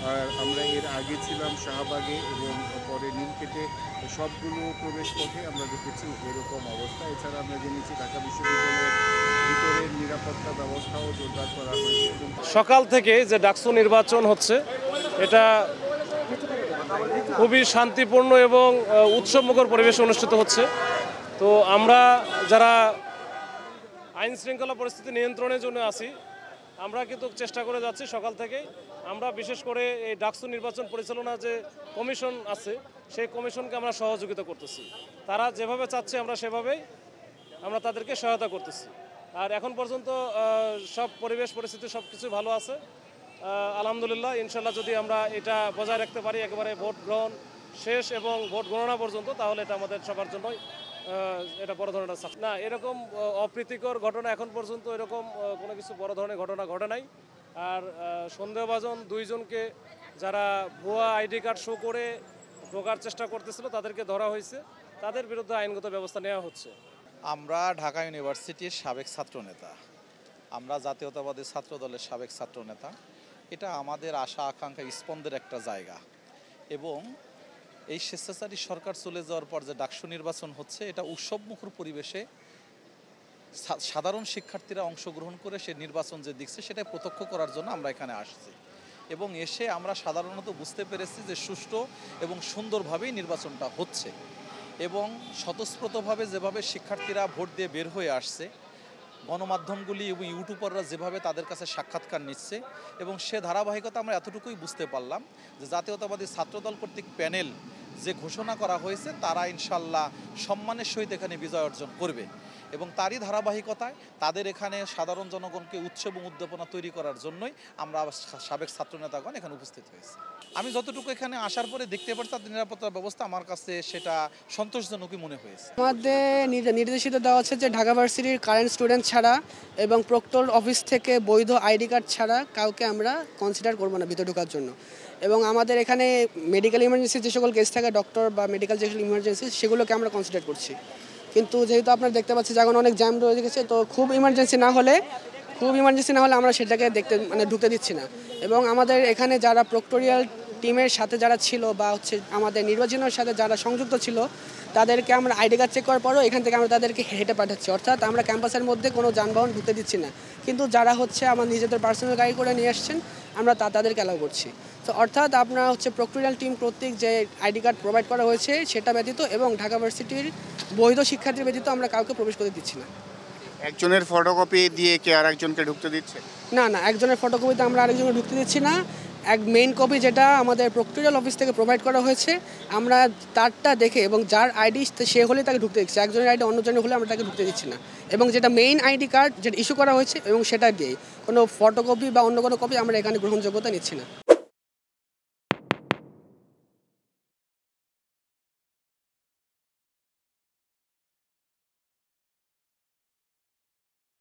আর আমরা এর আগে ছিলাম শাহবাগে এবং পরে নীলক্ষেতে, সবগুলো প্রবেশ পথে আমরা দেখেছি এরকম অবস্থা। এছাড়া আমরা জেনেছি ঢাকা বিশ্ববিদ্যালয়ের ভিতরের নিরাপত্তা ব্যবস্থাও জোরদার করা হয়েছে। এবং সকাল থেকে যে ডাকসু নির্বাচন হচ্ছে এটা খুবই শান্তিপূর্ণ এবং উৎসবমুখর পরিবেশে অনুষ্ঠিত হচ্ছে। তো আমরা যারা আইন শৃঙ্খলা পরিস্থিতি নিয়ন্ত্রণের জন্য আছি, আমরা কিন্তু চেষ্টা করে যাচ্ছি সকাল থেকেই। আমরা বিশেষ করে এই ডাকসু নির্বাচন পরিচালনা যে কমিশন আছে সেই কমিশনকে আমরা সহযোগিতা করতেছি। তারা যেভাবে চাচ্ছে আমরা সেভাবেই আমরা তাদেরকে সহায়তা করতেছি। আর এখন পর্যন্ত সব পরিবেশ পরিস্থিতি সব কিছু ভালো আছে আলহামদুলিল্লাহ। ইনশাল্লাহ যদি আমরা এটা বজায় রাখতে পারি একেবারে ভোট গ্রহণ শেষ এবং ভোট গণনা পর্যন্ত, তাহলে এটা আমাদের সবার জন্যই এটা বড় ধরনের না। এরকম অপ্রীতিকর ঘটনা এখন পর্যন্ত এরকম কোনো কিছু বড় ধরনের ঘটনা ঘটে নাই। আর সন্দেহভাজন দুইজনকে যারা ভুয়া আইডি কার্ড শো করে ঢোকার চেষ্টা করতেছিল তাদেরকে ধরা হয়েছে, তাদের বিরুদ্ধে আইনগত ব্যবস্থা নেওয়া হচ্ছে। আমরা ঢাকা ইউনিভার্সিটির সাবেক ছাত্রনেতা, আমরা জাতীয়তাবাদী ছাত্র দলের সাবেক ছাত্রনেতা। এটা আমাদের আশা আকাঙ্ক্ষা স্পন্দের একটা জায়গা এবং এই স্বেচ্ছাচারী সরকার চলে যাওয়ার পর যে ডাকসু নির্বাচন হচ্ছে এটা উৎসবমুখর পরিবেশে সাধারণ শিক্ষার্থীরা অংশগ্রহণ করে সে নির্বাচন যে দিচ্ছে সেটা প্রত্যক্ষ করার জন্য আমরা এখানে আসছি এবং এসে আমরা সাধারণত বুঝতে পেরেছি যে সুষ্ঠু এবং সুন্দরভাবেই নির্বাচনটা হচ্ছে এবং স্বতঃস্ফূর্তভাবে যেভাবে শিক্ষার্থীরা ভোট দিয়ে বের হয়ে আসছে, গণমাধ্যমগুলি এবং ইউটিউবাররা যেভাবে তাদের কাছে সাক্ষাৎকার নিচ্ছে এবং সে ধারাবাহিকতা আমরা এতটুকুই বুঝতে পারলাম যে জাতীয়তাবাদী ছাত্রদল কর্তৃক প্যানেল যে ঘোষণা করা হয়েছে তারা ইনশাল্লাহ সম্মানের সহিত এখানে বিজয় অর্জন করবে এবং তারই ধারাবাহিকতায় তাদের এখানে সাধারণ জনগণকে উৎসব এবং উদ্দীপনা তৈরি করার জন্যই আমরা সাবেক ছাত্রনেতাগণ এখানে উপস্থিত হয়েছি। আমি যতটুকু এখানে আসার পরে দেখতে পাচ্ছি তাদের নিরাপত্তা ব্যবস্থা আমার কাছে সেটা সন্তোষজনকই মনে হয়েছে। আমাদের নির্দেশিত দেওয়া হচ্ছে যে ঢাকা ভার্সিটির কারেন্ট স্টুডেন্ট ছাড়া এবং প্রক্টর অফিস থেকে বৈধ আইডি কার্ড ছাড়া কাউকে আমরা কনসিডার করবো না ভিতরে ঢোকার জন্য। এবং আমাদের এখানে মেডিকেল ইমার্জেন্সি যে সকল কেস থাকে, ডক্টর বা মেডিকেল যে সকল ইমার্জেন্সি সেগুলোকে আমরা কনসিডার করছি। কিন্তু যেহেতু আপনারা দেখতে পাচ্ছি যখন অনেক জ্যাম রয়ে গেছে, তো খুব ইমার্জেন্সি না হলে আমরা সেটাকে ঢুকতে দিচ্ছি না। এবং আমাদের এখানে যারা প্রক্টোরিয়াল টিমের সাথে যারা ছিল বা আমাদের নির্বাচনের সাথে যারা সংযুক্ত ছিল তাদেরকে আমরা আইডি কার্ড চেক করার পরও এখান থেকে আমরা তাদেরকে হেঁটে পাঠাচ্ছি, অর্থাৎ আমরা ক্যাম্পাসের মধ্যে কোনো যানবাহন ঢুকতে দিচ্ছি না। কিন্তু যারা আমার নিজেদের পার্সোনাল গাড়ি করে নিয়ে আসছেন আমরা তাদেরকে অ্যালাউ করছি। তো অর্থাৎ আপনার প্রক্টোরিয়াল টিম কর্তৃক যে আইডি কার্ড প্রোভাইড করা হয়েছে সেটা ব্যতীত এবং ঢাকা ভার্সিটির বৈধ শিক্ষার্থী ব্যতীত আমরা কাউকে প্রবেশ করতে দিচ্ছি না। একজনের ফটোকপি দিয়ে কি আর একজনকে ঢুকতে দিচ্ছে? না, একজনের ফটোকপিতে আমরা আরেকজনকে ঢুকতে দিচ্ছি না। এক মেইন কপি যেটা আমাদের প্রক্টোরিয়াল অফিস থেকে প্রোভাইড করা হয়েছে আমরা তারটা দেখে এবং যার আইডি সে হলে তাকে ঢুকতে দিচ্ছি, একজনের আইডি অন্যজনের হলে আমরা তাকে ঢুকতে দিচ্ছি না। এবং যেটা মেইন আইডি কার্ড যেটা ইস্যু করা হয়েছে এবং সেটা দিয়ে কোনো ফটোকপি বা অন্য কোনো কপি আমরা এখানে গ্রহণযোগ্যতা নিচ্ছি না।